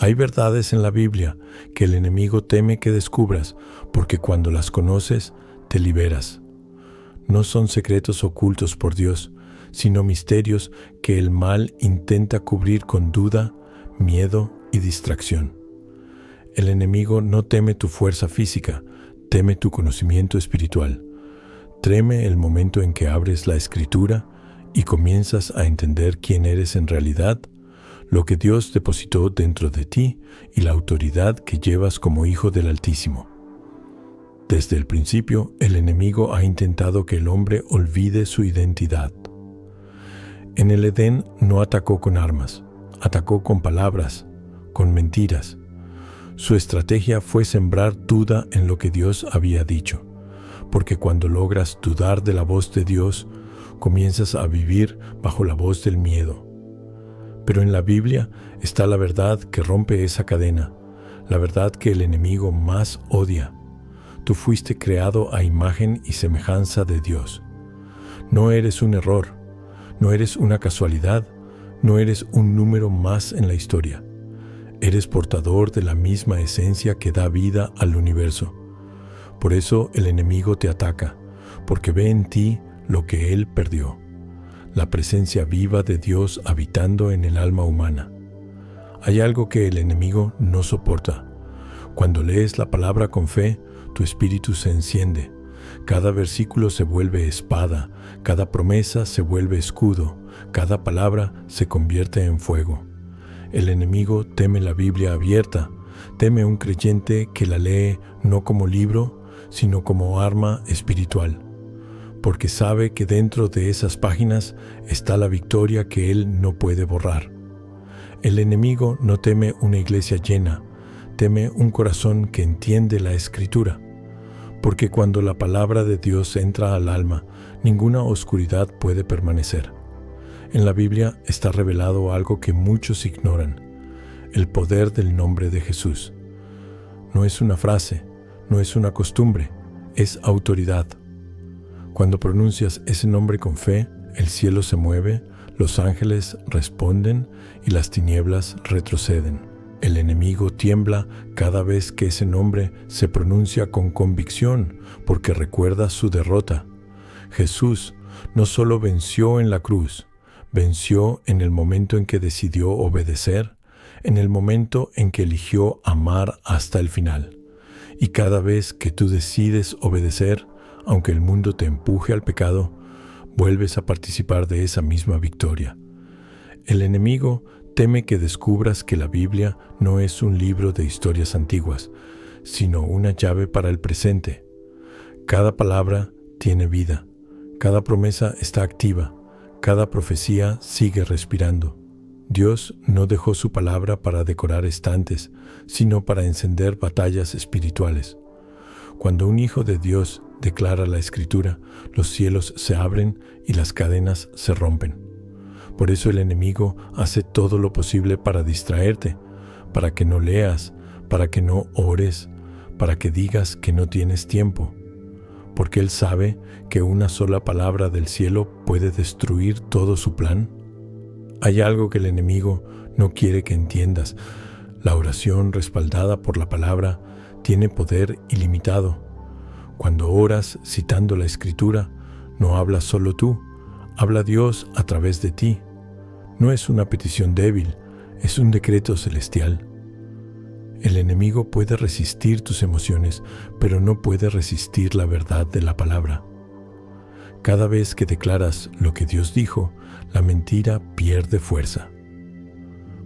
Hay verdades en la Biblia que el enemigo teme que descubras, porque cuando las conoces, te liberas. No son secretos ocultos por Dios, sino misterios que el mal intenta cubrir con duda, miedo y distracción. El enemigo no teme tu fuerza física, teme tu conocimiento espiritual. Teme el momento en que abres la Escritura y comienzas a entender quién eres en realidad, lo que Dios depositó dentro de ti y la autoridad que llevas como hijo del Altísimo. Desde el principio, el enemigo ha intentado que el hombre olvide su identidad. En el Edén no atacó con armas, atacó con palabras, con mentiras. Su estrategia fue sembrar duda en lo que Dios había dicho, porque cuando logras dudar de la voz de Dios, comienzas a vivir bajo la voz del miedo. Pero en la Biblia está la verdad que rompe esa cadena, la verdad que el enemigo más odia. Tú fuiste creado a imagen y semejanza de Dios. No eres un error, no eres una casualidad, no eres un número más en la historia. Eres portador de la misma esencia que da vida al universo. Por eso el enemigo te ataca, porque ve en ti lo que él perdió, la presencia viva de Dios habitando en el alma humana. Hay algo que el enemigo no soporta. Cuando lees la palabra con fe, tu espíritu se enciende. Cada versículo se vuelve espada, cada promesa se vuelve escudo, cada palabra se convierte en fuego. El enemigo teme la Biblia abierta, teme un creyente que la lee no como libro, sino como arma espiritual, porque sabe que dentro de esas páginas está la victoria que él no puede borrar. El enemigo no teme una iglesia llena, teme un corazón que entiende la Escritura, porque cuando la palabra de Dios entra al alma, ninguna oscuridad puede permanecer. En la Biblia está revelado algo que muchos ignoran: el poder del nombre de Jesús. No es una frase, no es una costumbre, es autoridad. Cuando pronuncias ese nombre con fe, el cielo se mueve, los ángeles responden y las tinieblas retroceden. El enemigo tiembla cada vez que ese nombre se pronuncia con convicción, porque recuerda su derrota. Jesús no solo venció en la cruz, venció en el momento en que decidió obedecer, en el momento en que eligió amar hasta el final. Y cada vez que tú decides obedecer, aunque el mundo te empuje al pecado, vuelves a participar de esa misma victoria. El enemigo teme que descubras que la Biblia no es un libro de historias antiguas, sino una llave para el presente. Cada palabra tiene vida, cada promesa está activa, cada profecía sigue respirando. Dios no dejó su palabra para decorar estantes, sino para encender batallas espirituales. Cuando un hijo de Dios declara la Escritura, los cielos se abren y las cadenas se rompen. Por eso el enemigo hace todo lo posible para distraerte, para que no leas, para que no ores, para que digas que no tienes tiempo, porque él sabe que una sola palabra del cielo puede destruir todo su plan. Hay algo que el enemigo no quiere que entiendas. La oración respaldada por la palabra tiene poder ilimitado. Cuando oras citando la Escritura, no hablas solo tú, habla Dios a través de ti. No es una petición débil, es un decreto celestial. El enemigo puede resistir tus emociones, pero no puede resistir la verdad de la palabra. Cada vez que declaras lo que Dios dijo, la mentira pierde fuerza.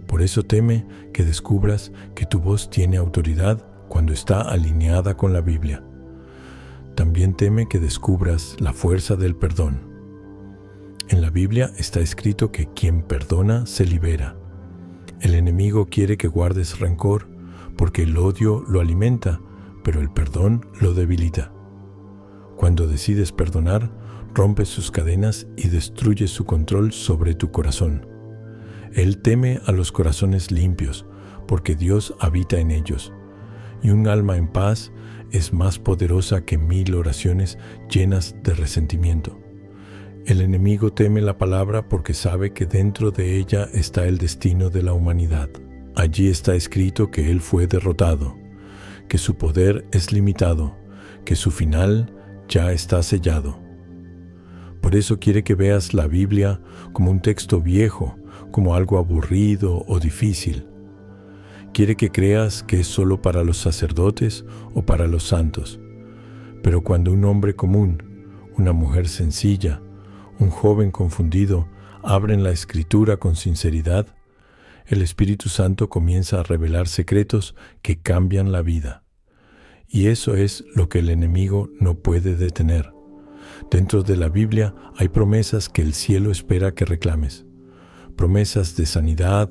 Por eso teme que descubras que tu voz tiene autoridad cuando está alineada con la Biblia. También teme que descubras la fuerza del perdón. En la Biblia está escrito que quien perdona se libera. El enemigo quiere que guardes rencor, porque el odio lo alimenta, pero el perdón lo debilita. Cuando decides perdonar, rompes sus cadenas y destruyes su control sobre tu corazón. Él teme a los corazones limpios, porque Dios habita en ellos. Y un alma en paz es más poderosa que 1000 oraciones llenas de resentimiento. El enemigo teme la palabra porque sabe que dentro de ella está el destino de la humanidad. Allí está escrito que Él fue derrotado, que su poder es limitado, que su final ya está sellado. Por eso quiere que veas la Biblia como un texto viejo, como algo aburrido o difícil. Quiere que creas que es solo para los sacerdotes o para los santos. Pero cuando un hombre común, una mujer sencilla, un joven confundido abren la Escritura con sinceridad, el Espíritu Santo comienza a revelar secretos que cambian la vida. Y eso es lo que el enemigo no puede detener. Dentro de la Biblia hay promesas que el cielo espera que reclames. Promesas de sanidad,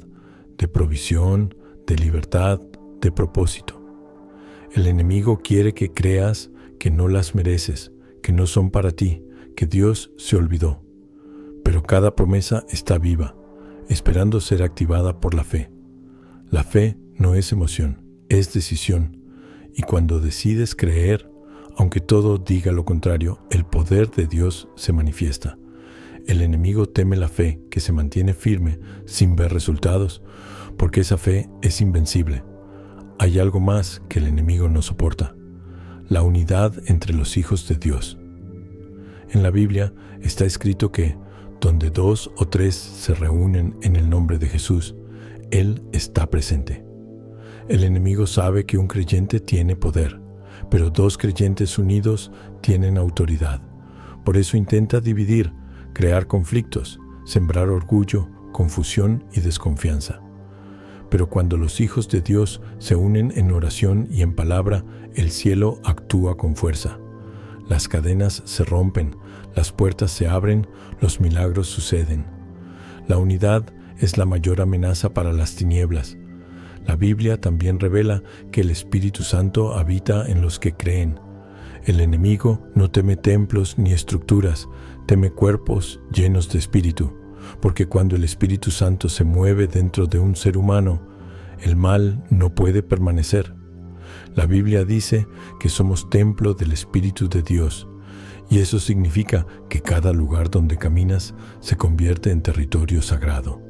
de provisión, de libertad, de propósito. El enemigo quiere que creas que no las mereces, que no son para ti, que Dios se olvidó. Pero cada promesa está viva, esperando ser activada por la fe. La fe no es emoción, es decisión. Y cuando decides creer, aunque todo diga lo contrario, el poder de Dios se manifiesta. El enemigo teme la fe que se mantiene firme sin ver resultados, porque esa fe es invencible. Hay algo más que el enemigo no soporta: la unidad entre los hijos de Dios. En la Biblia está escrito que donde 2 o 3 se reúnen en el nombre de Jesús, Él está presente. El enemigo sabe que un creyente tiene poder, pero 2 creyentes unidos tienen autoridad. Por eso intenta dividir, crear conflictos, sembrar orgullo, confusión y desconfianza. Pero cuando los hijos de Dios se unen en oración y en palabra, el cielo actúa con fuerza. Las cadenas se rompen, las puertas se abren, los milagros suceden. La unidad es la mayor amenaza para las tinieblas. La Biblia también revela que el Espíritu Santo habita en los que creen. El enemigo no teme templos ni estructuras, teme cuerpos llenos de espíritu, porque cuando el Espíritu Santo se mueve dentro de un ser humano, el mal no puede permanecer. La Biblia dice que somos templo del Espíritu de Dios, y eso significa que cada lugar donde caminas se convierte en territorio sagrado.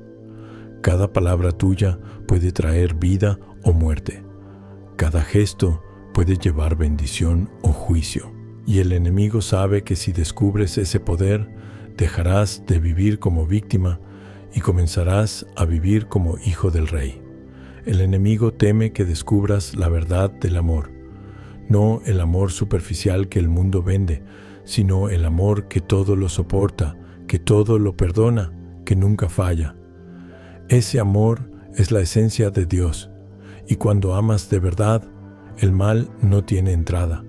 Cada palabra tuya puede traer vida o muerte. Cada gesto puede llevar bendición o juicio. Y el enemigo sabe que si descubres ese poder, dejarás de vivir como víctima y comenzarás a vivir como hijo del Rey. El enemigo teme que descubras la verdad del amor, no el amor superficial que el mundo vende, sino el amor que todo lo soporta, que todo lo perdona, que nunca falla. Ese amor es la esencia de Dios, y cuando amas de verdad, el mal no tiene entrada.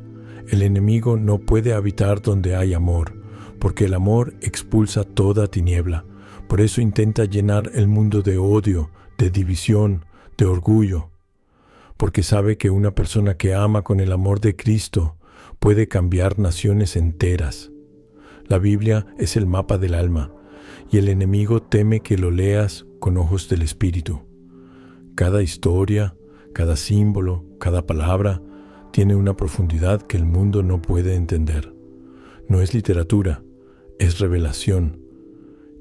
El enemigo no puede habitar donde hay amor, porque el amor expulsa toda tiniebla. Por eso intenta llenar el mundo de odio, de división, de orgullo, porque sabe que una persona que ama con el amor de Cristo puede cambiar naciones enteras. La Biblia es el mapa del alma, y el enemigo teme que lo leas con ojos del Espíritu. Cada historia, cada símbolo, cada palabra tiene una profundidad que el mundo no puede entender. No es literatura, es revelación.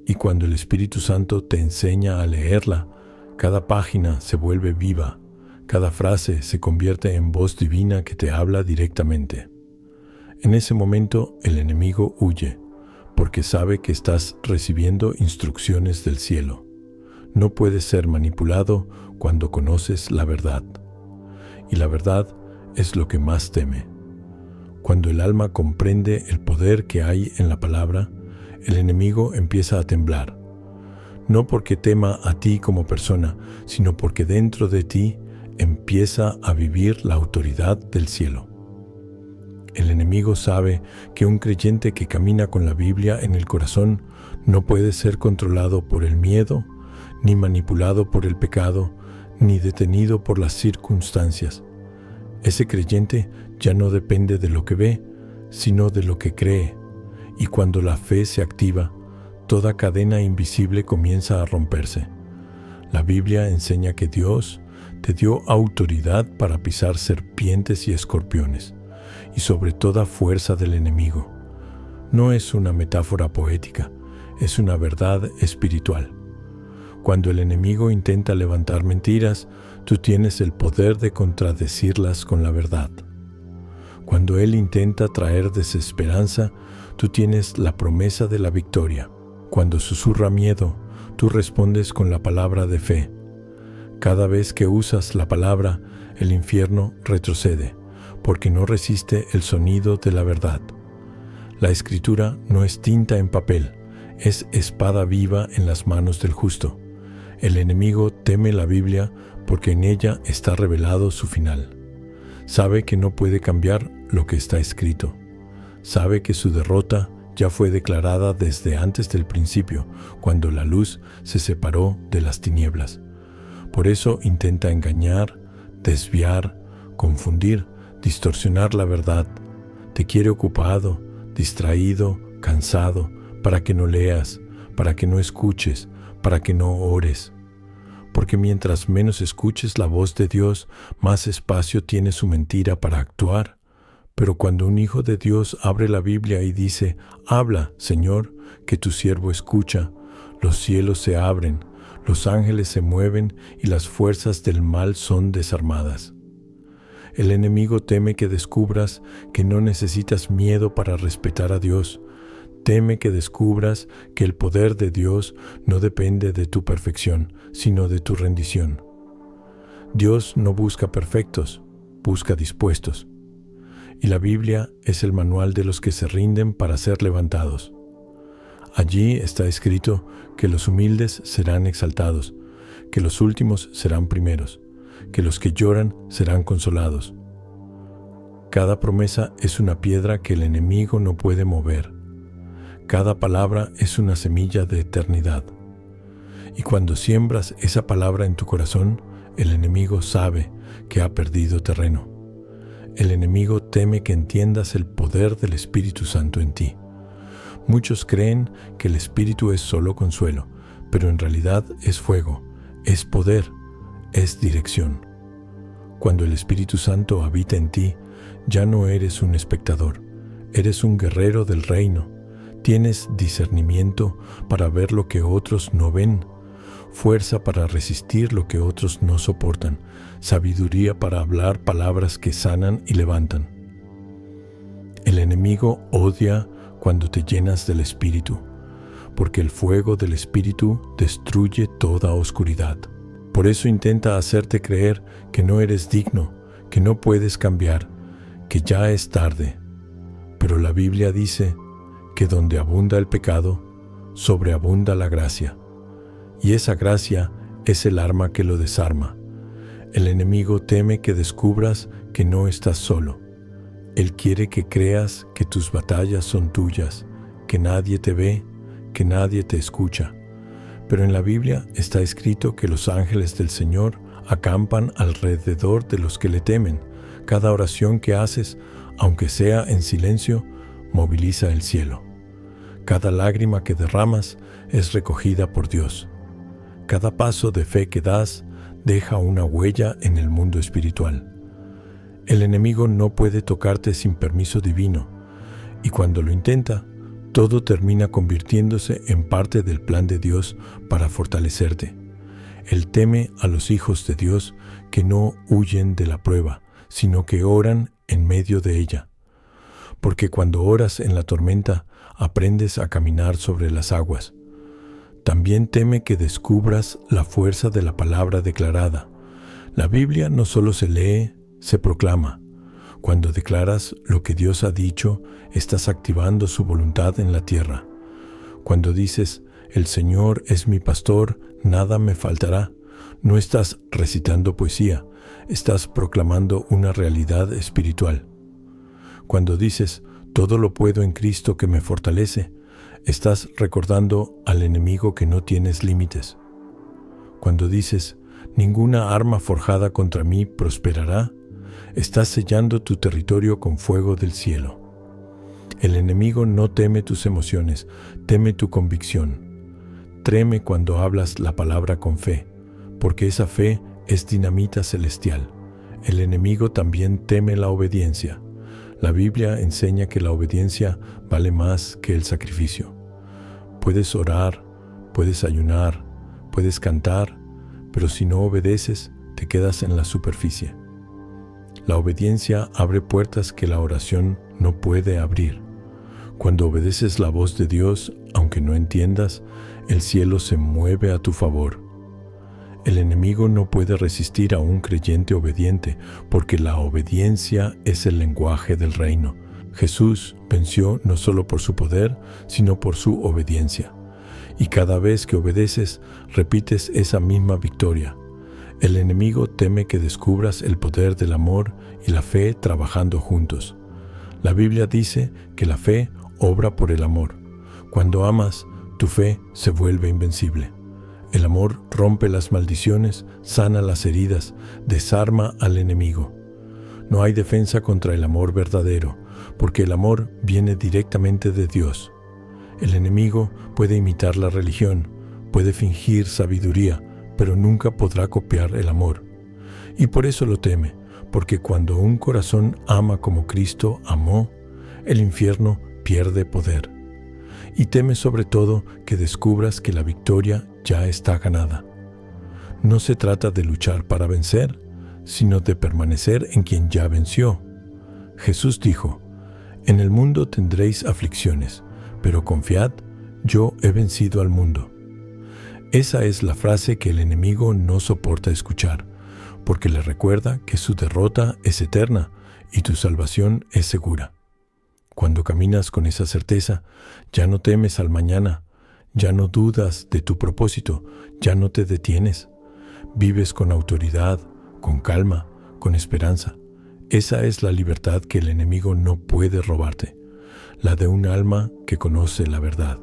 Y cuando el Espíritu Santo te enseña a leerla, cada página se vuelve viva, cada frase se convierte en voz divina que te habla directamente. En ese momento el enemigo huye, porque sabe que estás recibiendo instrucciones del cielo. No puedes ser manipulado cuando conoces la verdad. Y la verdad es lo que más teme. Cuando el alma comprende el poder que hay en la palabra, el enemigo empieza a temblar. No porque tema a ti como persona, sino porque dentro de ti empieza a vivir la autoridad del cielo. El enemigo sabe que un creyente que camina con la Biblia en el corazón no puede ser controlado por el miedo, ni manipulado por el pecado, ni detenido por las circunstancias. Ese creyente ya no depende de lo que ve, sino de lo que cree. Y cuando la fe se activa, toda cadena invisible comienza a romperse. La Biblia enseña que Dios te dio autoridad para pisar serpientes y escorpiones, y sobre toda fuerza del enemigo. No es una metáfora poética, es una verdad espiritual. Cuando el enemigo intenta levantar mentiras, tú tienes el poder de contradecirlas con la verdad. Cuando él intenta traer desesperanza, tú tienes la promesa de la victoria. Cuando susurra miedo, tú respondes con la palabra de fe. Cada vez que usas la palabra, el infierno retrocede, porque no resiste el sonido de la verdad. La Escritura no es tinta en papel, es espada viva en las manos del justo. El enemigo teme la Biblia porque en ella está revelado su final. Sabe que no puede cambiar lo que está escrito. Sabe que su derrota ya fue declarada desde antes del principio, cuando la luz se separó de las tinieblas. Por eso intenta engañar, desviar, confundir, distorsionar la verdad. Te quiere ocupado, distraído, cansado, para que no leas, para que no escuches, para que no ores. Porque mientras menos escuches la voz de Dios, más espacio tiene su mentira para actuar. Pero cuando un hijo de Dios abre la Biblia y dice: «Habla, Señor, que tu siervo escucha», los cielos se abren, los ángeles se mueven y las fuerzas del mal son desarmadas. El enemigo teme que descubras que no necesitas miedo para respetar a Dios. Teme que descubras que el poder de Dios no depende de tu perfección, sino de tu rendición. Dios no busca perfectos, busca dispuestos. Y la Biblia es el manual de los que se rinden para ser levantados. Allí está escrito que los humildes serán exaltados, que los últimos serán primeros, que los que lloran serán consolados. Cada promesa es una piedra que el enemigo no puede mover. Cada palabra es una semilla de eternidad. Y cuando siembras esa palabra en tu corazón, el enemigo sabe que ha perdido terreno. El enemigo teme que entiendas el poder del Espíritu Santo en ti. Muchos creen que el Espíritu es solo consuelo, pero en realidad es fuego, es poder, es dirección. Cuando el Espíritu Santo habita en ti, ya no eres un espectador, eres un guerrero del reino. Tienes discernimiento para ver lo que otros no ven, fuerza para resistir lo que otros no soportan, sabiduría para hablar palabras que sanan y levantan. El enemigo odia cuando te llenas del Espíritu, porque el fuego del Espíritu destruye toda oscuridad. Por eso intenta hacerte creer que no eres digno, que no puedes cambiar, que ya es tarde. Pero la Biblia dice que donde abunda el pecado, sobreabunda la gracia. Y esa gracia es el arma que lo desarma. El enemigo teme que descubras que no estás solo. Él quiere que creas que tus batallas son tuyas, que nadie te ve, que nadie te escucha. Pero en la Biblia está escrito que los ángeles del Señor acampan alrededor de los que le temen. Cada oración que haces, aunque sea en silencio, moviliza el cielo. Cada lágrima que derramas es recogida por Dios. Cada paso de fe que das deja una huella en el mundo espiritual. El enemigo no puede tocarte sin permiso divino, y cuando lo intenta, todo termina convirtiéndose en parte del plan de Dios para fortalecerte. Él teme a los hijos de Dios que no huyen de la prueba, sino que oran en medio de ella. Porque cuando oras en la tormenta, aprendes a caminar sobre las aguas. También teme que descubras la fuerza de la palabra declarada. La Biblia no solo se lee, se proclama. Cuando declaras lo que Dios ha dicho, estás activando su voluntad en la tierra. Cuando dices: «El Señor es mi pastor, nada me faltará», no estás recitando poesía, estás proclamando una realidad espiritual. Cuando dices: «Todo lo puedo en Cristo que me fortalece», estás recordando al enemigo que no tienes límites. Cuando dices: «Ninguna arma forjada contra mí prosperará», estás sellando tu territorio con fuego del cielo. El enemigo no teme tus emociones, teme tu convicción. Treme cuando hablas la palabra con fe, porque esa fe es dinamita celestial. El enemigo también teme la obediencia. La Biblia enseña que la obediencia vale más que el sacrificio. Puedes orar, puedes ayunar, puedes cantar, pero si no obedeces, te quedas en la superficie. La obediencia abre puertas que la oración no puede abrir. Cuando obedeces la voz de Dios, aunque no entiendas, el cielo se mueve a tu favor. El enemigo no puede resistir a un creyente obediente, porque la obediencia es el lenguaje del reino. Jesús venció no solo por su poder, sino por su obediencia. Y cada vez que obedeces, repites esa misma victoria. El enemigo teme que descubras el poder del amor y la fe trabajando juntos. La Biblia dice que la fe obra por el amor. Cuando amas, tu fe se vuelve invencible. El amor rompe las maldiciones, sana las heridas, desarma al enemigo. No hay defensa contra el amor verdadero, porque el amor viene directamente de Dios. El enemigo puede imitar la religión, puede fingir sabiduría, pero nunca podrá copiar el amor. Y por eso lo teme, porque cuando un corazón ama como Cristo amó, el infierno pierde poder. Y teme sobre todo que descubras que la victoria ya está ganada. No se trata de luchar para vencer, sino de permanecer en quien ya venció. Jesús dijo: «En el mundo tendréis aflicciones, pero confiad, yo he vencido al mundo». Esa es la frase que el enemigo no soporta escuchar, porque le recuerda que su derrota es eterna y tu salvación es segura. Cuando caminas con esa certeza, ya no temes al mañana, ya no dudas de tu propósito, ya no te detienes. Vives con autoridad, con calma, con esperanza. Esa es la libertad que el enemigo no puede robarte, la de un alma que conoce la verdad.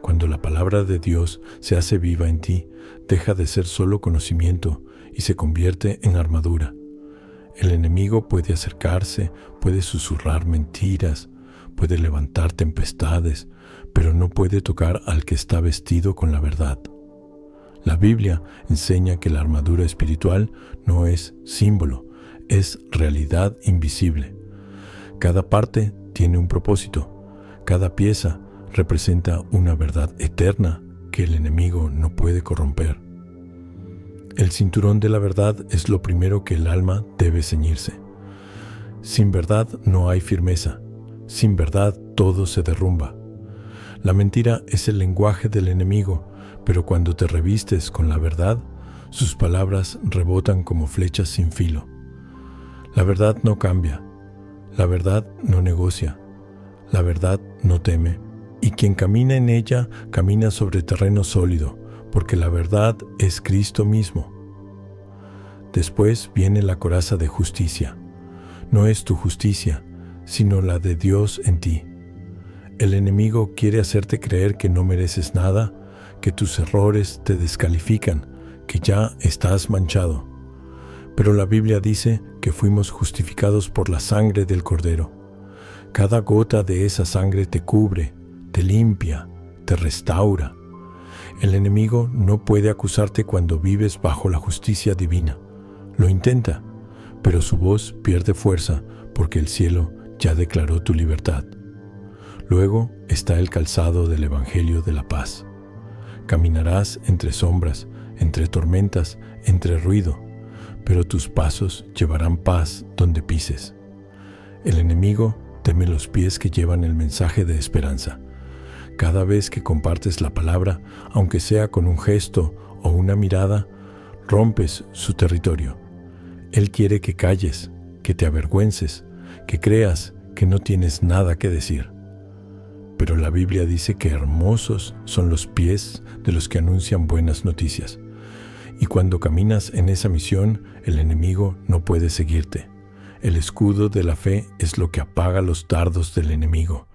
Cuando la palabra de Dios se hace viva en ti, deja de ser solo conocimiento y se convierte en armadura. El enemigo puede acercarse, puede susurrar mentiras, puede levantar tempestades, pero no puede tocar al que está vestido con la verdad. La Biblia enseña que la armadura espiritual no es símbolo, es realidad invisible. Cada parte tiene un propósito, cada pieza representa una verdad eterna que el enemigo no puede corromper. El cinturón de la verdad es lo primero que el alma debe ceñirse. Sin verdad no hay firmeza, sin verdad todo se derrumba. La mentira es el lenguaje del enemigo, pero cuando te revistes con la verdad, sus palabras rebotan como flechas sin filo. La verdad no cambia, la verdad no negocia, la verdad no teme. Y quien camina en ella, camina sobre terreno sólido, porque la verdad es Cristo mismo. Después viene la coraza de justicia. No es tu justicia, sino la de Dios en ti. El enemigo quiere hacerte creer que no mereces nada, que tus errores te descalifican, que ya estás manchado. Pero la Biblia dice que fuimos justificados por la sangre del Cordero. Cada gota de esa sangre te cubre, te limpia, te restaura. El enemigo no puede acusarte cuando vives bajo la justicia divina. Lo intenta, pero su voz pierde fuerza porque el cielo ya declaró tu libertad. Luego está el calzado del Evangelio de la paz. Caminarás entre sombras, entre tormentas, entre ruido, pero tus pasos llevarán paz donde pises. El enemigo teme los pies que llevan el mensaje de esperanza. Cada vez que compartes la palabra, aunque sea con un gesto o una mirada, rompes su territorio. Él quiere que calles, que te avergüences, que creas que no tienes nada que decir. Pero la Biblia dice que hermosos son los pies de los que anuncian buenas noticias. Y cuando caminas en esa misión, el enemigo no puede seguirte. El escudo de la fe es lo que apaga los dardos del enemigo.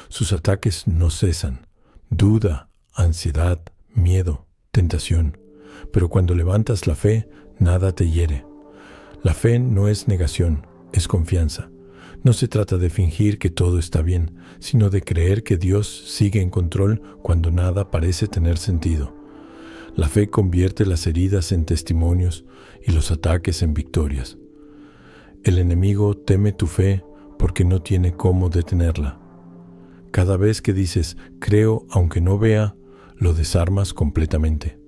Sus ataques no cesan. Duda, ansiedad, miedo, tentación. Pero cuando levantas la fe, nada te hiere. La fe no es negación, es confianza. No se trata de fingir que todo está bien, sino de creer que Dios sigue en control cuando nada parece tener sentido. La fe convierte las heridas en testimonios y los ataques en victorias. El enemigo teme tu fe porque no tiene cómo detenerla. Cada vez que dices, creo aunque no vea, lo desarmas completamente.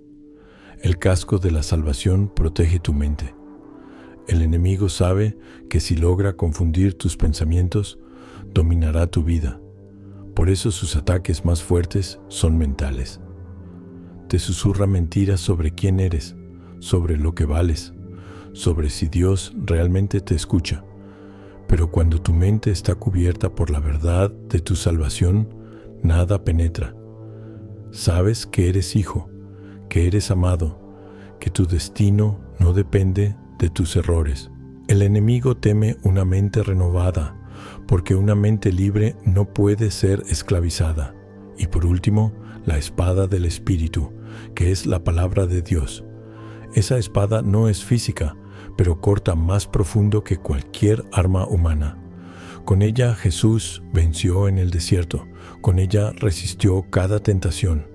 El casco de la salvación protege tu mente. El enemigo sabe que si logra confundir tus pensamientos, dominará tu vida. Por eso sus ataques más fuertes son mentales. Te susurra mentiras sobre quién eres, sobre lo que vales, sobre si Dios realmente te escucha. Pero cuando tu mente está cubierta por la verdad de tu salvación, nada penetra. Sabes que eres hijo, que eres amado, que tu destino no depende de tus errores. El enemigo teme una mente renovada, porque una mente libre no puede ser esclavizada. Y por último, la espada del Espíritu, que es la palabra de Dios. Esa espada no es física, pero corta más profundo que cualquier arma humana. Con ella Jesús venció en el desierto, con ella resistió cada tentación.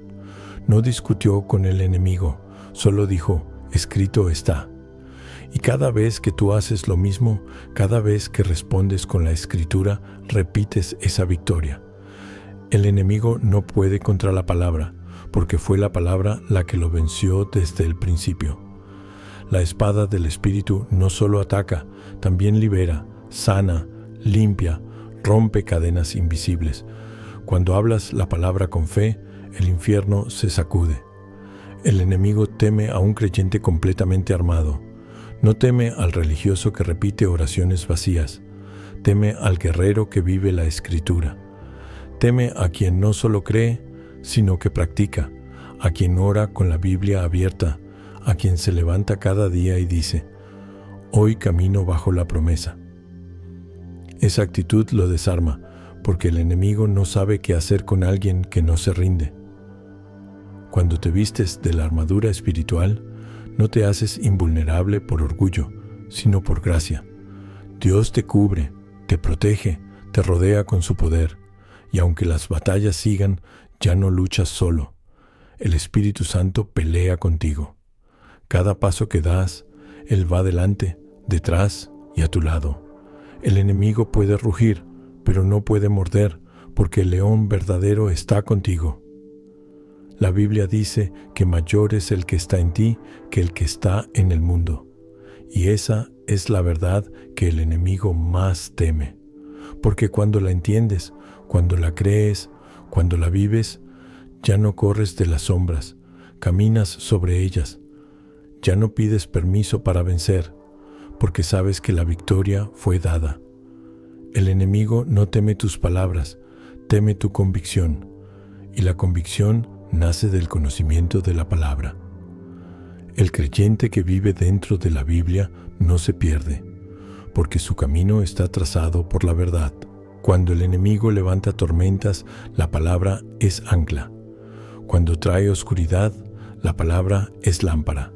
No discutió con el enemigo, solo dijo, escrito está. Y cada vez que tú haces lo mismo, cada vez que respondes con la Escritura, repites esa victoria. El enemigo no puede contra la palabra, porque fue la palabra la que lo venció desde el principio. La espada del Espíritu no solo ataca, también libera, sana, limpia, rompe cadenas invisibles. Cuando hablas la palabra con fe, el infierno se sacude. El enemigo teme a un creyente completamente armado. No teme al religioso que repite oraciones vacías. Teme al guerrero que vive la Escritura. Teme a quien no solo cree, sino que practica, a quien ora con la Biblia abierta, a quien se levanta cada día y dice, hoy camino bajo la promesa. Esa actitud lo desarma, porque el enemigo no sabe qué hacer con alguien que no se rinde. Cuando te vistes de la armadura espiritual, no te haces invulnerable por orgullo, sino por gracia. Dios te cubre, te protege, te rodea con su poder, y aunque las batallas sigan, ya no luchas solo. El Espíritu Santo pelea contigo. Cada paso que das, Él va delante, detrás y a tu lado. El enemigo puede rugir, pero no puede morder, porque el león verdadero está contigo. La Biblia dice que mayor es el que está en ti que el que está en el mundo. Y esa es la verdad que el enemigo más teme. Porque cuando la entiendes, cuando la crees, cuando la vives, ya no corres de las sombras, caminas sobre ellas. Ya no pides permiso para vencer, porque sabes que la victoria fue dada. El enemigo no teme tus palabras, teme tu convicción. Y la convicción nace del conocimiento de la palabra. El creyente que vive dentro de la Biblia no se pierde, porque su camino está trazado por la verdad. Cuando el enemigo levanta tormentas, la palabra es ancla. Cuando trae oscuridad, la palabra es lámpara.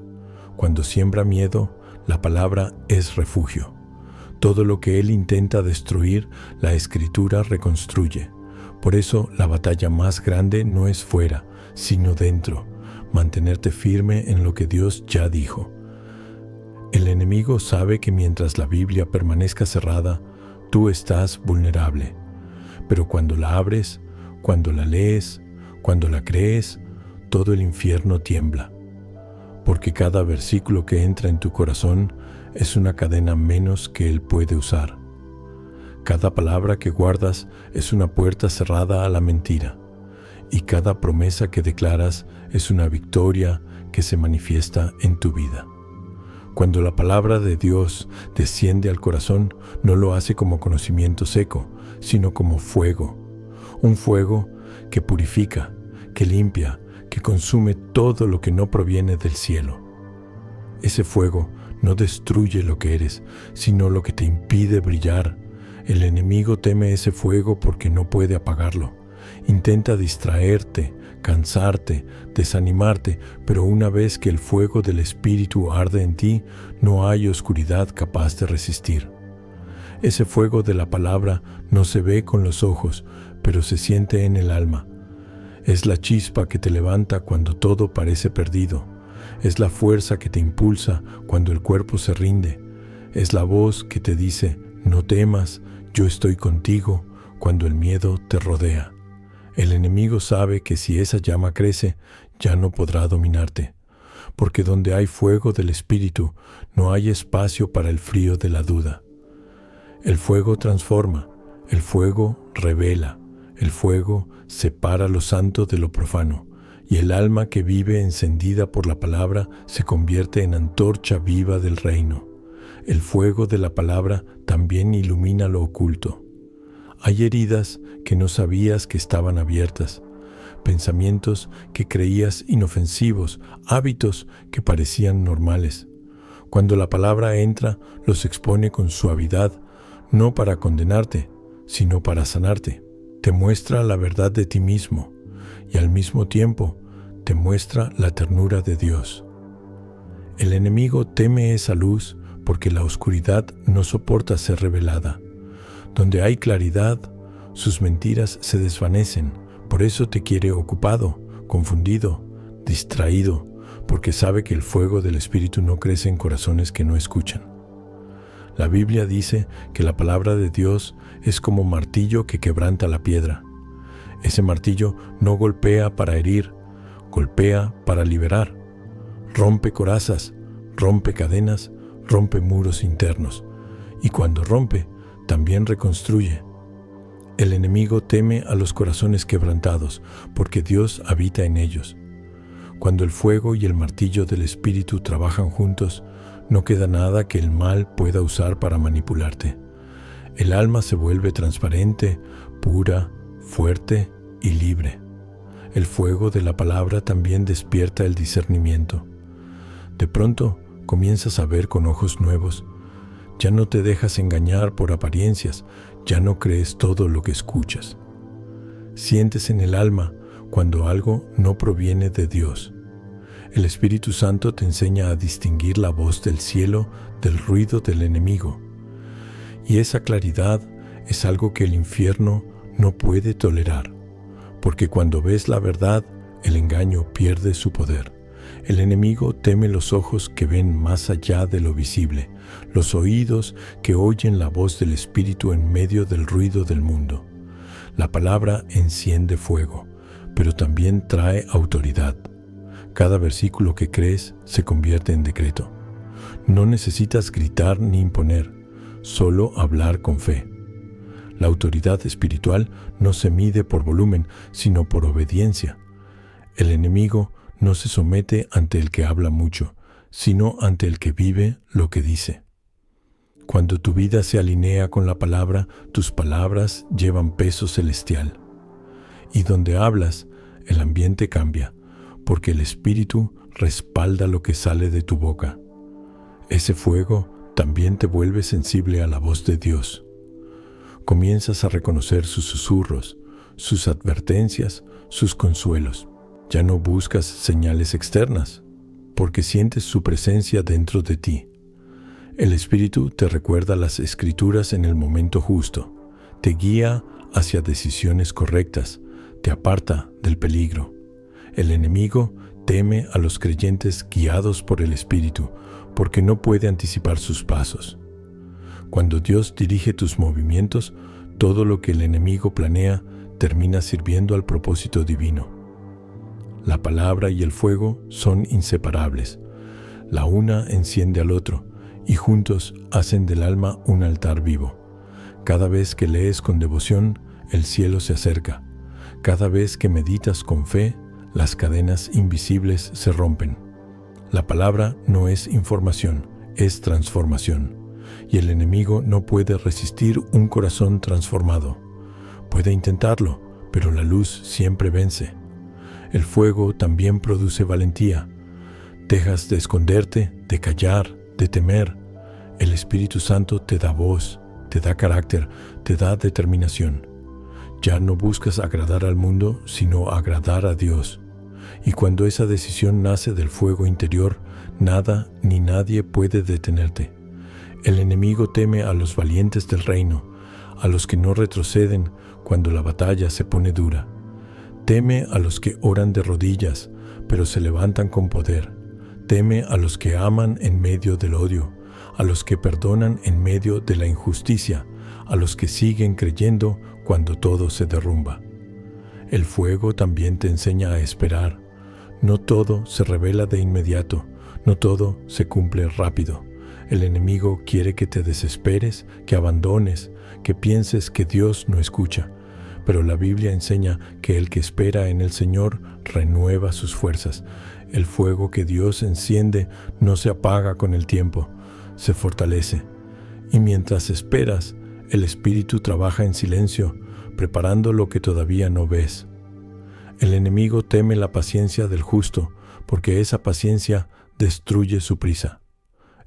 Cuando siembra miedo, la palabra es refugio. Todo lo que él intenta destruir, la Escritura reconstruye. Por eso la batalla más grande no es fuera, sino dentro. Mantenerte firme en lo que Dios ya dijo. El enemigo sabe que mientras la Biblia permanezca cerrada, tú estás vulnerable. Pero cuando la abres, cuando la lees, cuando la crees, todo el infierno tiembla. Porque cada versículo que entra en tu corazón es una cadena menos que él puede usar. Cada palabra que guardas es una puerta cerrada a la mentira. Y cada promesa que declaras es una victoria que se manifiesta en tu vida. Cuando la palabra de Dios desciende al corazón, no lo hace como conocimiento seco, sino como fuego. Un fuego que purifica, que limpia, que consume todo lo que no proviene del cielo. Ese fuego no destruye lo que eres, sino lo que te impide brillar. El enemigo teme ese fuego porque no puede apagarlo. Intenta distraerte, cansarte, desanimarte, pero una vez que el fuego del Espíritu arde en ti, no hay oscuridad capaz de resistir. Ese fuego de la palabra no se ve con los ojos, pero se siente en el alma. Es la chispa que te levanta cuando todo parece perdido. Es la fuerza que te impulsa cuando el cuerpo se rinde. Es la voz que te dice, no temas, yo estoy contigo, cuando el miedo te rodea. El enemigo sabe que si esa llama crece, ya no podrá dominarte. porque donde hay fuego del Espíritu no hay espacio para el frío de la duda. El fuego transforma, el fuego revela, el fuego separa lo santo de lo profano, y el alma que vive encendida por la palabra se convierte en antorcha viva del reino. El fuego de la palabra también ilumina lo oculto. Hay heridas que no sabías que estaban abiertas, pensamientos que creías inofensivos, hábitos que parecían normales. Cuando la palabra entra, los expone con suavidad, no para condenarte, sino para sanarte. Te muestra la verdad de ti mismo y al mismo tiempo te muestra la ternura de Dios. El enemigo teme esa luz porque la oscuridad no soporta ser revelada. Donde hay claridad, sus mentiras se desvanecen. Por eso te quiere ocupado, confundido, distraído, porque sabe que el fuego del Espíritu no crece en corazones que no escuchan. La Biblia dice que la palabra de Dios es como martillo que quebranta la piedra. Ese martillo no golpea para herir, golpea para liberar. Rompe corazas, rompe cadenas, rompe muros internos. Y cuando rompe, también reconstruye. El enemigo teme a los corazones quebrantados, porque Dios habita en ellos. Cuando el fuego y el martillo del Espíritu trabajan juntos, no queda nada que el mal pueda usar para manipularte. El alma se vuelve transparente, pura, fuerte y libre. El fuego de la palabra también despierta el discernimiento. De pronto comienzas a ver con ojos nuevos. Ya no te dejas engañar por apariencias, ya no crees todo lo que escuchas. Sientes en el alma cuando algo no proviene de Dios. El Espíritu Santo te enseña a distinguir la voz del cielo del ruido del enemigo. Y esa claridad es algo que el infierno no puede tolerar, porque cuando ves la verdad, el engaño pierde su poder. El enemigo teme los ojos que ven más allá de lo visible, los oídos que oyen la voz del Espíritu en medio del ruido del mundo. La palabra enciende fuego, pero también trae autoridad. Cada versículo que crees se convierte en decreto. No necesitas gritar ni imponer, solo hablar con fe. La autoridad espiritual no se mide por volumen, sino por obediencia. El enemigo no se somete ante el que habla mucho, sino ante el que vive lo que dice. Cuando tu vida se alinea con la palabra, tus palabras llevan peso celestial. Y donde hablas, el ambiente cambia, porque el Espíritu respalda lo que sale de tu boca. Ese fuego también te vuelve sensible a la voz de Dios. Comienzas a reconocer sus susurros, sus advertencias, sus consuelos. Ya no buscas señales externas, porque sientes su presencia dentro de ti. El Espíritu te recuerda las Escrituras en el momento justo, te guía hacia decisiones correctas, te aparta del peligro. El enemigo teme a los creyentes guiados por el Espíritu, porque no puede anticipar sus pasos. Cuando Dios dirige tus movimientos, todo lo que el enemigo planea termina sirviendo al propósito divino. La palabra y el fuego son inseparables. La una enciende al otro, y juntos hacen del alma un altar vivo. Cada vez que lees con devoción, el cielo se acerca. Cada vez que meditas con fe, las cadenas invisibles se rompen. La palabra no es información, es transformación. Y el enemigo no puede resistir un corazón transformado. Puede intentarlo, pero la luz siempre vence. El fuego también produce valentía. Dejas de esconderte, de callar, de temer. El Espíritu Santo te da voz, te da carácter, te da determinación. Ya no buscas agradar al mundo, sino agradar a Dios. Y cuando esa decisión nace del fuego interior, nada ni nadie puede detenerte. El enemigo teme a los valientes del reino, a los que no retroceden cuando la batalla se pone dura. Teme a los que oran de rodillas, pero se levantan con poder. Teme a los que aman en medio del odio, a los que perdonan en medio de la injusticia, a los que siguen creyendo cuando todo se derrumba. El fuego también te enseña a esperar. No todo se revela de inmediato, no todo se cumple rápido. El enemigo quiere que te desesperes, que abandones, que pienses que Dios no escucha. Pero la Biblia enseña que el que espera en el Señor renueva sus fuerzas. El fuego que Dios enciende no se apaga con el tiempo, se fortalece. Y mientras esperas, el Espíritu trabaja en silencio, preparando lo que todavía no ves. El enemigo teme la paciencia del justo, porque esa paciencia destruye su prisa.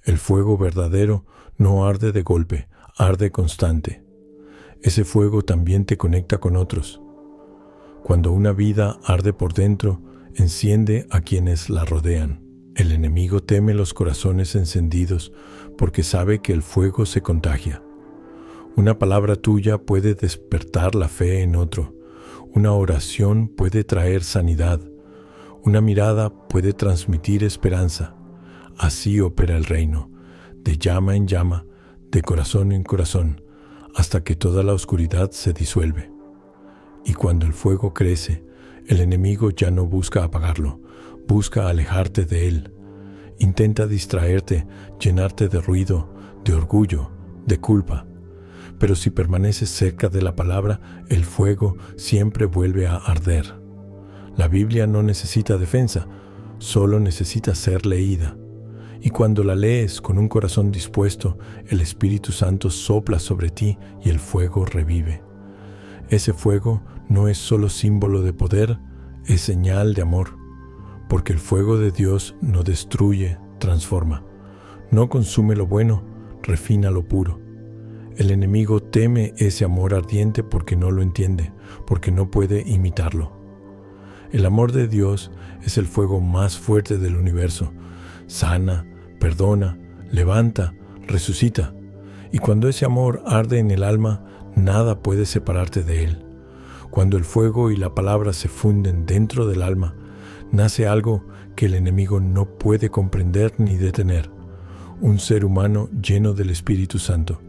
El fuego verdadero no arde de golpe, arde constante. Ese fuego también te conecta con otros. Cuando una vida arde por dentro, enciende a quienes la rodean. El enemigo teme los corazones encendidos porque sabe que el fuego se contagia. Una palabra tuya puede despertar la fe en otro. Una oración puede traer sanidad. Una mirada puede transmitir esperanza. Así opera el reino, de llama en llama, de corazón en corazón, hasta que toda la oscuridad se disuelve. Y cuando el fuego crece, el enemigo ya no busca apagarlo, busca alejarte de él. Intenta distraerte, llenarte de ruido, de orgullo, de culpa. Pero si permaneces cerca de la palabra, el fuego siempre vuelve a arder. La Biblia no necesita defensa, solo necesita ser leída. Y cuando la lees con un corazón dispuesto, el Espíritu Santo sopla sobre ti y el fuego revive. Ese fuego no es solo símbolo de poder, es señal de amor, porque el fuego de Dios no destruye, transforma. No consume lo bueno, refina lo puro. El enemigo teme ese amor ardiente porque no lo entiende, porque no puede imitarlo. El amor de Dios es el fuego más fuerte del universo. Sana, perdona, levanta, resucita. Y cuando ese amor arde en el alma, nada puede separarte de él. Cuando el fuego y la palabra se funden dentro del alma, nace algo que el enemigo no puede comprender ni detener. Un ser humano lleno del Espíritu Santo.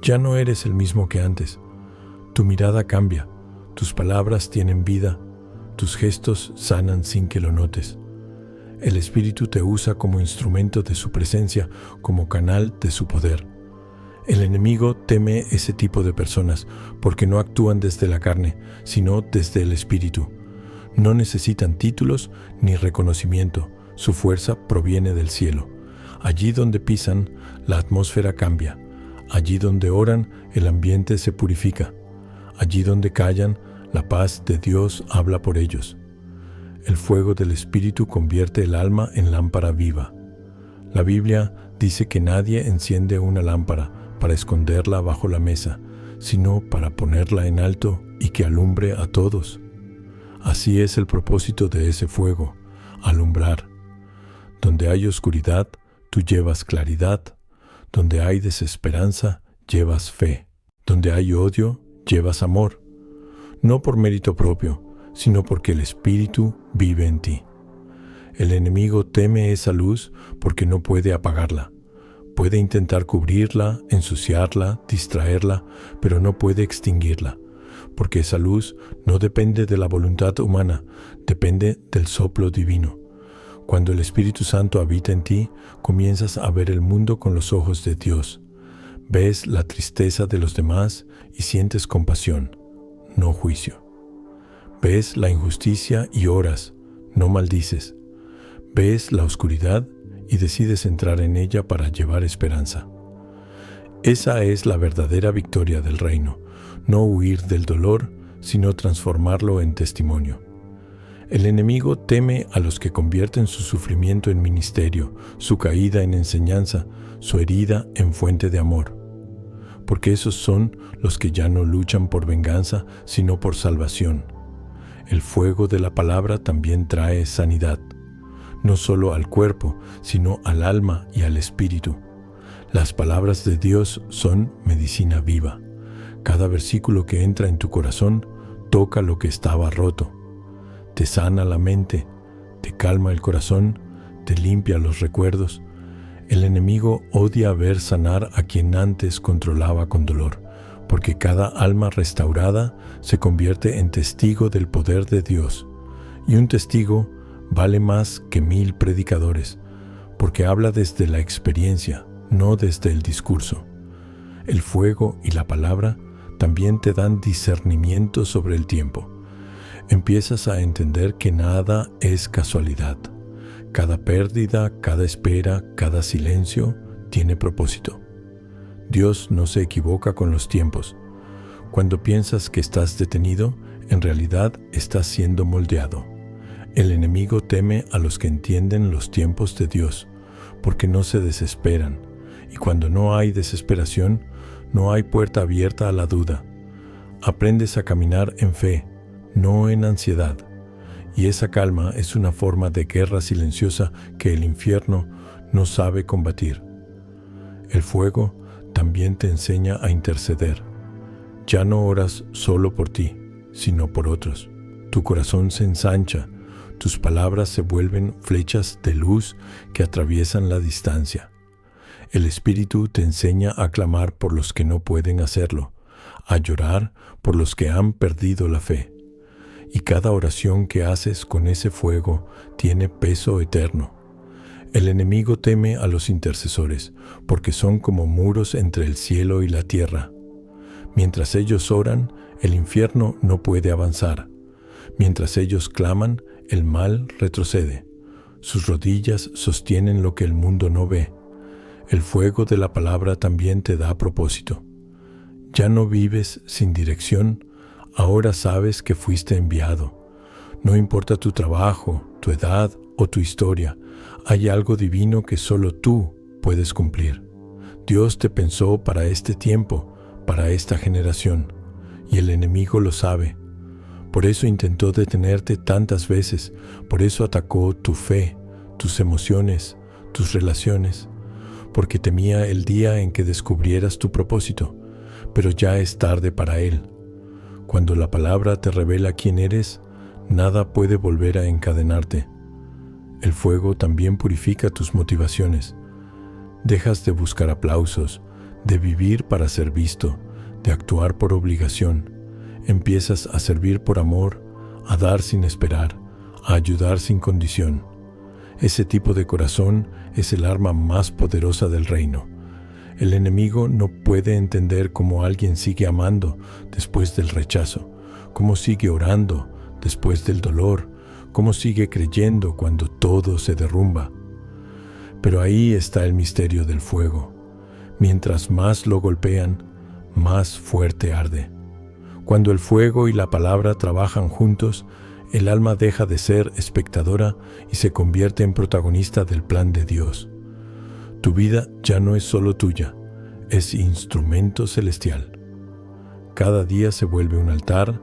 Ya no eres el mismo que antes. Tu mirada cambia, tus palabras tienen vida, tus gestos sanan sin que lo notes. El Espíritu te usa como instrumento de su presencia, como canal de su poder. El enemigo teme ese tipo de personas porque no actúan desde la carne, sino desde el Espíritu. No necesitan títulos ni reconocimiento, su fuerza proviene del cielo. Allí donde pisan, la atmósfera cambia. Allí donde oran, el ambiente se purifica. Allí donde callan, la paz de Dios habla por ellos. El fuego del Espíritu convierte el alma en lámpara viva. La Biblia dice que nadie enciende una lámpara para esconderla bajo la mesa, sino para ponerla en alto y que alumbre a todos. Así es el propósito de ese fuego, alumbrar. Donde hay oscuridad, tú llevas claridad. Donde hay desesperanza, llevas fe. Donde hay odio, llevas amor. No por mérito propio, sino porque el Espíritu vive en ti. El enemigo teme esa luz porque no puede apagarla. Puede intentar cubrirla, ensuciarla, distraerla, pero no puede extinguirla, porque esa luz no depende de la voluntad humana, depende del soplo divino. Cuando el Espíritu Santo habita en ti, comienzas a ver el mundo con los ojos de Dios. Ves la tristeza de los demás y sientes compasión, no juicio. Ves la injusticia y oras, no maldices. Ves la oscuridad y decides entrar en ella para llevar esperanza. Esa es la verdadera victoria del reino, no huir del dolor, sino transformarlo en testimonio. El enemigo teme a los que convierten su sufrimiento en ministerio, su caída en enseñanza, su herida en fuente de amor. Porque esos son los que ya no luchan por venganza, sino por salvación. El fuego de la palabra también trae sanidad, no solo al cuerpo, sino al alma y al espíritu. Las palabras de Dios son medicina viva. Cada versículo que entra en tu corazón toca lo que estaba roto. Te sana la mente, te calma el corazón, te limpia los recuerdos. El enemigo odia ver sanar a quien antes controlaba con dolor, porque cada alma restaurada se convierte en testigo del poder de Dios, y un testigo vale más que 1000 predicadores, porque habla desde la experiencia, no desde el discurso. El fuego y la palabra también te dan discernimiento sobre el tiempo. Empiezas a entender que nada es casualidad. Cada pérdida, cada espera, cada silencio tiene propósito. Dios no se equivoca con los tiempos. Cuando piensas que estás detenido, en realidad estás siendo moldeado. El enemigo teme a los que entienden los tiempos de Dios, porque no se desesperan. Y cuando no hay desesperación, no hay puerta abierta a la duda. Aprendes a caminar en fe, no en ansiedad. Y esa calma es una forma de guerra silenciosa que el infierno no sabe combatir. El fuego también te enseña a interceder. Ya no oras solo por ti, sino por otros. Tu corazón se ensancha, tus palabras se vuelven flechas de luz que atraviesan la distancia. El Espíritu te enseña a clamar por los que no pueden hacerlo, a llorar por los que han perdido la fe. Y cada oración que haces con ese fuego tiene peso eterno. El enemigo teme a los intercesores, porque son como muros entre el cielo y la tierra. Mientras ellos oran, el infierno no puede avanzar. Mientras ellos claman, el mal retrocede. Sus rodillas sostienen lo que el mundo no ve. El fuego de la palabra también te da propósito. Ya no vives sin dirección, ahora sabes que fuiste enviado. No importa tu trabajo, tu edad o tu historia, hay algo divino que solo tú puedes cumplir. Dios te pensó para este tiempo, para esta generación, y el enemigo lo sabe. Por eso intentó detenerte tantas veces, por eso atacó tu fe, tus emociones, tus relaciones, porque temía el día en que descubrieras tu propósito, pero ya es tarde para él. Cuando la palabra te revela quién eres, nada puede volver a encadenarte. El fuego también purifica tus motivaciones. Dejas de buscar aplausos, de vivir para ser visto, de actuar por obligación. Empiezas a servir por amor, a dar sin esperar, a ayudar sin condición. Ese tipo de corazón es el arma más poderosa del reino. El enemigo no puede entender cómo alguien sigue amando después del rechazo, cómo sigue orando después del dolor, cómo sigue creyendo cuando todo se derrumba. Pero ahí está el misterio del fuego. Mientras más lo golpean, más fuerte arde. Cuando el fuego y la palabra trabajan juntos, el alma deja de ser espectadora y se convierte en protagonista del plan de Dios. Tu vida ya no es solo tuya, es instrumento celestial. Cada día se vuelve un altar,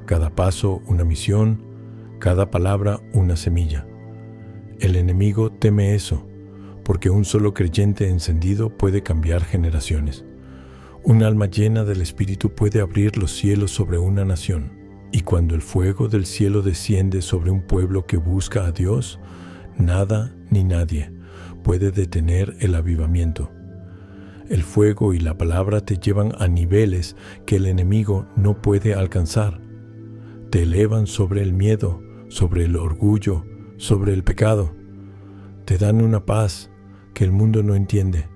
cada paso una misión, cada palabra una semilla. El enemigo teme eso, porque un solo creyente encendido puede cambiar generaciones. Un alma llena del Espíritu puede abrir los cielos sobre una nación, y cuando el fuego del cielo desciende sobre un pueblo que busca a Dios, nada ni nadie puede detener el avivamiento. El fuego y la palabra te llevan a niveles que el enemigo no puede alcanzar. Te elevan sobre el miedo, sobre el orgullo, sobre el pecado. Te dan una paz que el mundo no entiende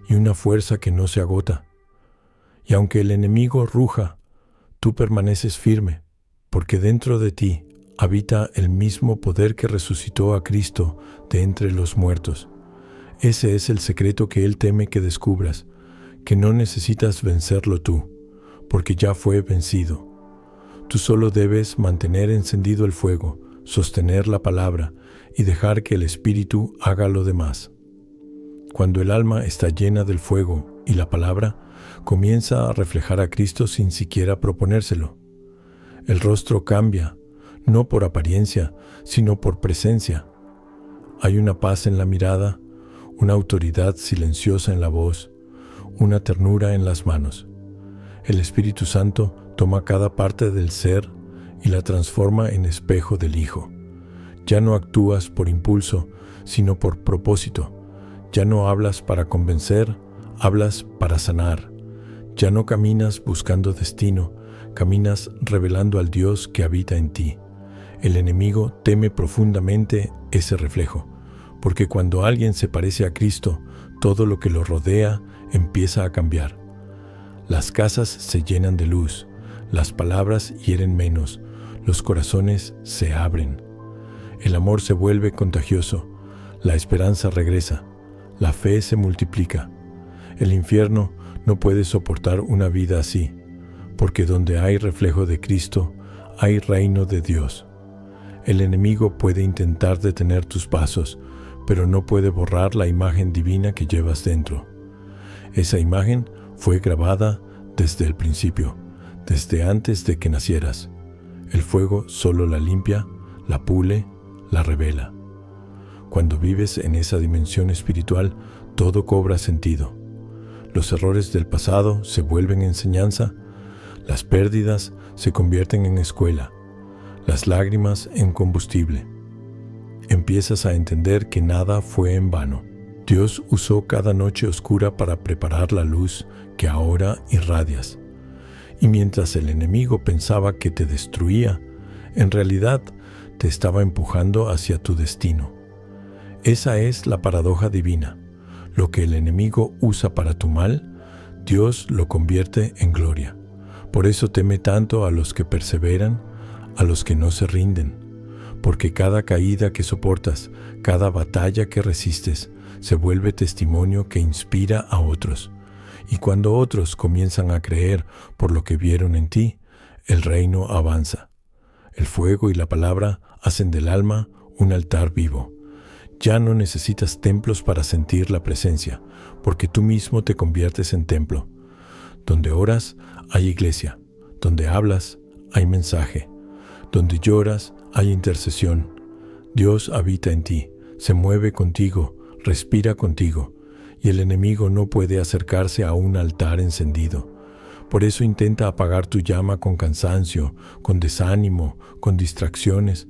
y una fuerza que no se agota. Y aunque el enemigo ruja, tú permaneces firme, porque dentro de ti habita el mismo poder que resucitó a Cristo de entre los muertos. Ese es el secreto que Él teme que descubras, que no necesitas vencerlo tú, porque ya fue vencido. Tú solo debes mantener encendido el fuego, sostener la palabra y dejar que el Espíritu haga lo demás. Cuando el alma está llena del fuego y la palabra, comienza a reflejar a Cristo sin siquiera proponérselo. El rostro cambia, no por apariencia, sino por presencia. Hay una paz en la mirada, una autoridad silenciosa en la voz, una ternura en las manos. El Espíritu Santo toma cada parte del ser y la transforma en espejo del Hijo. Ya no actúas por impulso, sino por propósito. Ya no hablas para convencer, hablas para sanar. Ya no caminas buscando destino, caminas revelando al Dios que habita en ti. El enemigo teme profundamente ese reflejo, porque cuando alguien se parece a Cristo, todo lo que lo rodea empieza a cambiar. Las casas se llenan de luz, las palabras hieren menos, los corazones se abren. El amor se vuelve contagioso, la esperanza regresa, la fe se multiplica. El infierno no puede soportar una vida así, porque donde hay reflejo de Cristo, hay reino de Dios. El enemigo puede intentar detener tus pasos, pero no puede borrar la imagen divina que llevas dentro. Esa imagen fue grabada desde el principio, desde antes de que nacieras. El fuego solo la limpia, la pule, la revela. Cuando vives en esa dimensión espiritual, todo cobra sentido. Los errores del pasado se vuelven enseñanza, las pérdidas se convierten en escuela, las lágrimas en combustible. Empiezas a entender que nada fue en vano. Dios usó cada noche oscura para preparar la luz que ahora irradias. Y mientras el enemigo pensaba que te destruía, en realidad te estaba empujando hacia tu destino. Esa es la paradoja divina. Lo que el enemigo usa para tu mal, Dios lo convierte en gloria. Por eso teme tanto a los que perseveran, a los que no se rinden, porque cada caída que soportas, cada batalla que resistes, se vuelve testimonio que inspira a otros. Y cuando otros comienzan a creer por lo que vieron en ti, el reino avanza. El fuego y la palabra hacen del alma un altar vivo. Ya no necesitas templos para sentir la presencia, porque tú mismo te conviertes en templo. Donde oras, hay iglesia. Donde hablas, hay mensaje. Donde lloras, hay intercesión. Dios habita en ti, se mueve contigo, respira contigo, y el enemigo no puede acercarse a un altar encendido. Por eso intenta apagar tu llama con cansancio, con desánimo, con distracciones.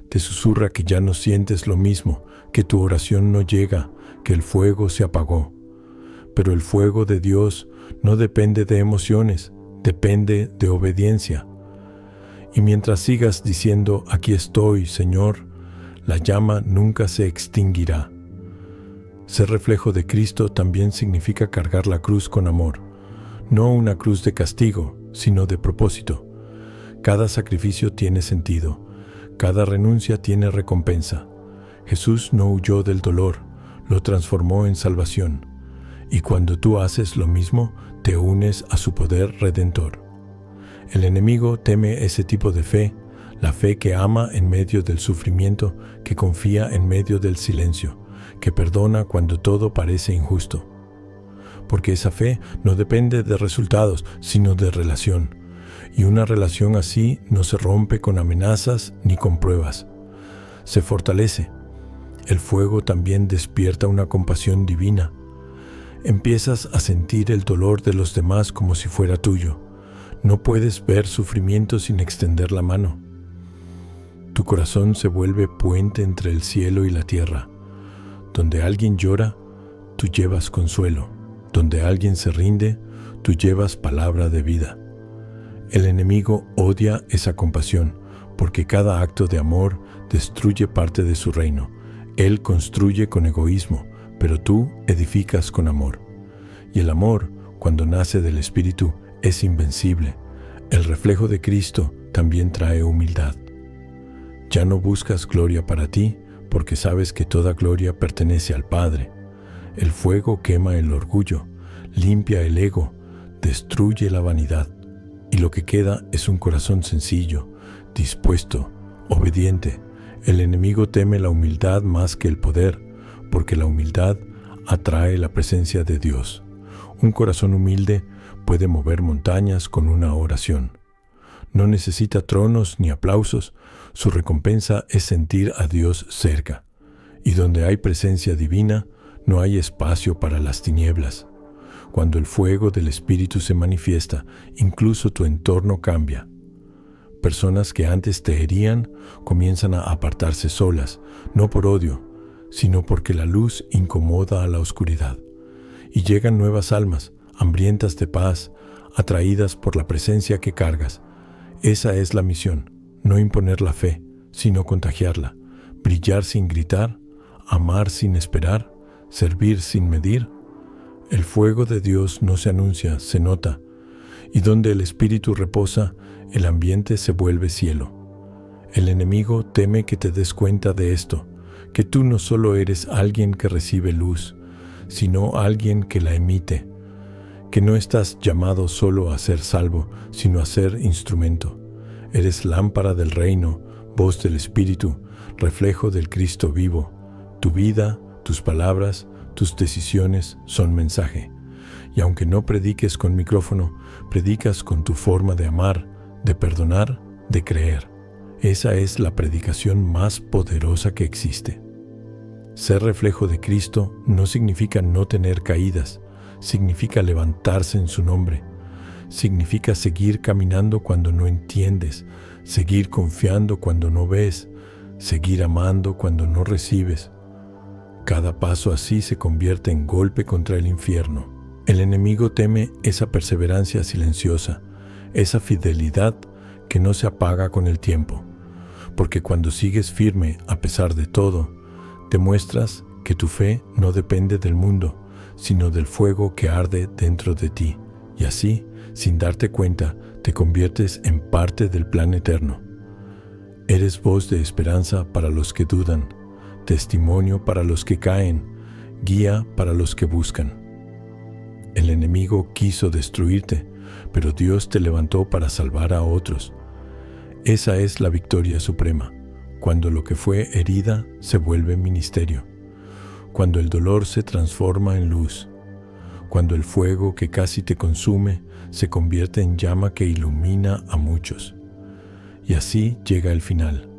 Te susurra que ya no sientes lo mismo, que tu oración no llega, que el fuego se apagó. Pero el fuego de Dios no depende de emociones, depende de obediencia. Y mientras sigas diciendo, aquí estoy, Señor, la llama nunca se extinguirá. Ser reflejo de Cristo también significa cargar la cruz con amor. No una cruz de castigo, sino de propósito. Cada sacrificio tiene sentido. Cada renuncia tiene recompensa. Jesús no huyó del dolor, lo transformó en salvación. Y cuando tú haces lo mismo, te unes a su poder redentor. El enemigo teme ese tipo de fe, la fe que ama en medio del sufrimiento, que confía en medio del silencio, que perdona cuando todo parece injusto. Porque esa fe no depende de resultados, sino de relación. Y una relación así no se rompe con amenazas ni con pruebas. Se fortalece. El fuego también despierta una compasión divina. Empiezas a sentir el dolor de los demás como si fuera tuyo. No puedes ver sufrimiento sin extender la mano. Tu corazón se vuelve puente entre el cielo y la tierra. Donde alguien llora, tú llevas consuelo. Donde alguien se rinde, tú llevas palabra de vida. El enemigo odia esa compasión, porque cada acto de amor destruye parte de su reino. Él construye con egoísmo, pero tú edificas con amor. Y el amor, cuando nace del Espíritu, es invencible. El reflejo de Cristo también trae humildad. Ya no buscas gloria para ti, porque sabes que toda gloria pertenece al Padre. El fuego quema el orgullo, limpia el ego, destruye la vanidad. Y lo que queda es un corazón sencillo, dispuesto, obediente. El enemigo teme la humildad más que el poder, porque la humildad atrae la presencia de Dios. Un corazón humilde puede mover montañas con una oración. No necesita tronos ni aplausos, su recompensa es sentir a Dios cerca. Y donde hay presencia divina, no hay espacio para las tinieblas. Cuando el fuego del Espíritu se manifiesta, incluso tu entorno cambia. Personas que antes te herían comienzan a apartarse solas, no por odio, sino porque la luz incomoda a la oscuridad. Y llegan nuevas almas, hambrientas de paz, atraídas por la presencia que cargas. Esa es la misión, no imponer la fe, sino contagiarla, brillar sin gritar, amar sin esperar, servir sin medir. El fuego de Dios no se anuncia, se nota, y donde el Espíritu reposa, el ambiente se vuelve cielo. El enemigo teme que te des cuenta de esto, que tú no solo eres alguien que recibe luz, sino alguien que la emite, que no estás llamado solo a ser salvo, sino a ser instrumento. Eres lámpara del reino, voz del Espíritu, reflejo del Cristo vivo. Tu vida, tus palabras, tus decisiones son mensaje. Y aunque no prediques con micrófono, predicas con tu forma de amar, de perdonar, de creer. Esa es la predicación más poderosa que existe. Ser reflejo de Cristo no significa no tener caídas, significa levantarse en su nombre. Significa seguir caminando cuando no entiendes, seguir confiando cuando no ves, seguir amando cuando no recibes. Cada paso así se convierte en golpe contra el infierno. El enemigo teme esa perseverancia silenciosa, esa fidelidad que no se apaga con el tiempo. Porque cuando sigues firme a pesar de todo, demuestras que tu fe no depende del mundo, sino del fuego que arde dentro de ti. Y así, sin darte cuenta, te conviertes en parte del plan eterno. Eres voz de esperanza para los que dudan, testimonio para los que caen, guía para los que buscan. El enemigo quiso destruirte, pero Dios te levantó para salvar a otros. Esa es la victoria suprema, cuando lo que fue herida se vuelve ministerio, cuando el dolor se transforma en luz, cuando el fuego que casi te consume se convierte en llama que ilumina a muchos. Y así llega el final,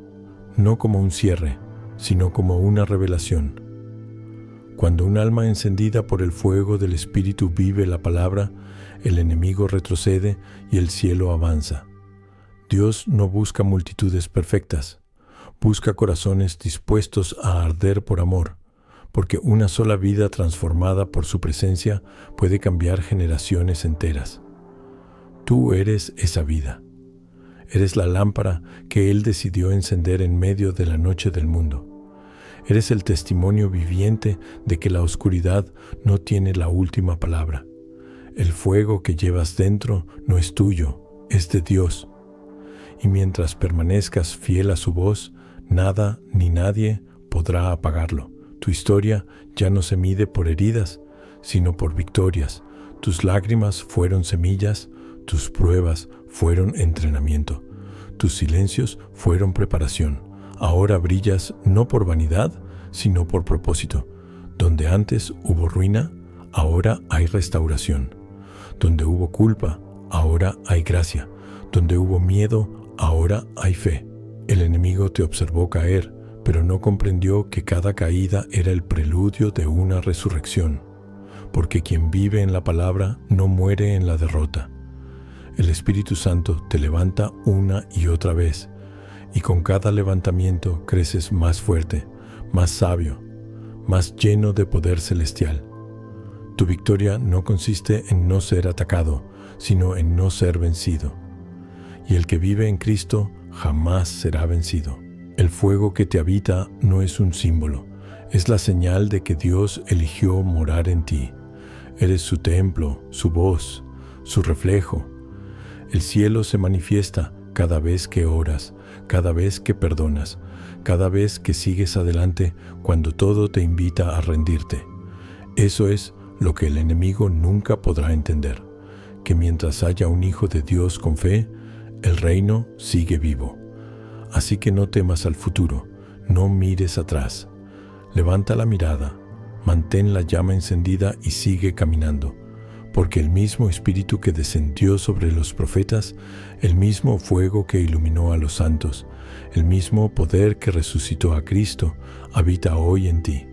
no como un cierre, sino como una revelación. Cuando un alma encendida por el fuego del Espíritu vive la palabra, el enemigo retrocede y el cielo avanza. Dios no busca multitudes perfectas, busca corazones dispuestos a arder por amor, porque una sola vida transformada por su presencia puede cambiar generaciones enteras. Tú eres esa vida. Eres la lámpara que Él decidió encender en medio de la noche del mundo. Eres el testimonio viviente de que la oscuridad no tiene la última palabra. El fuego que llevas dentro no es tuyo, es de Dios. Y mientras permanezcas fiel a su voz, nada ni nadie podrá apagarlo. Tu historia ya no se mide por heridas, sino por victorias. Tus lágrimas fueron semillas, tus pruebas fueron entrenamiento, tus silencios fueron preparación. Ahora brillas no por vanidad, sino por propósito. Donde antes hubo ruina, ahora hay restauración. Donde hubo culpa, ahora hay gracia. Donde hubo miedo, ahora hay fe. El enemigo te observó caer, pero no comprendió que cada caída era el preludio de una resurrección. Porque quien vive en la palabra no muere en la derrota. El Espíritu Santo te levanta una y otra vez, y con cada levantamiento creces más fuerte, más sabio, más lleno de poder celestial. Tu victoria no consiste en no ser atacado, sino en no ser vencido. Y el que vive en Cristo jamás será vencido. El fuego que te habita no es un símbolo, es la señal de que Dios eligió morar en ti. Eres su templo, su voz, su reflejo. El cielo se manifiesta cada vez que oras, cada vez que perdonas, cada vez que sigues adelante cuando todo te invita a rendirte. Eso es lo que el enemigo nunca podrá entender, que mientras haya un hijo de Dios con fe, el reino sigue vivo. Así que no temas al futuro, no mires atrás. Levanta la mirada, mantén la llama encendida y sigue caminando. Porque el mismo Espíritu que descendió sobre los profetas, el mismo fuego que iluminó a los santos, el mismo poder que resucitó a Cristo, habita hoy en ti.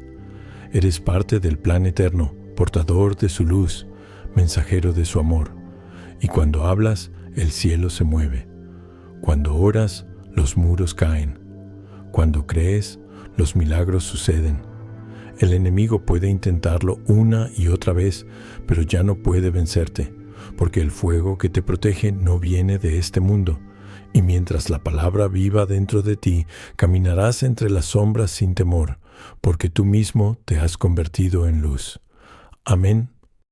Eres parte del plan eterno, portador de su luz, mensajero de su amor. Y cuando hablas, el cielo se mueve. Cuando oras, los muros caen. Cuando crees, los milagros suceden. El enemigo puede intentarlo una y otra vez, pero ya no puede vencerte, porque el fuego que te protege no viene de este mundo, Y mientras la palabra viva dentro de ti, caminarás entre las sombras sin temor, porque tú mismo te has convertido en luz. Amén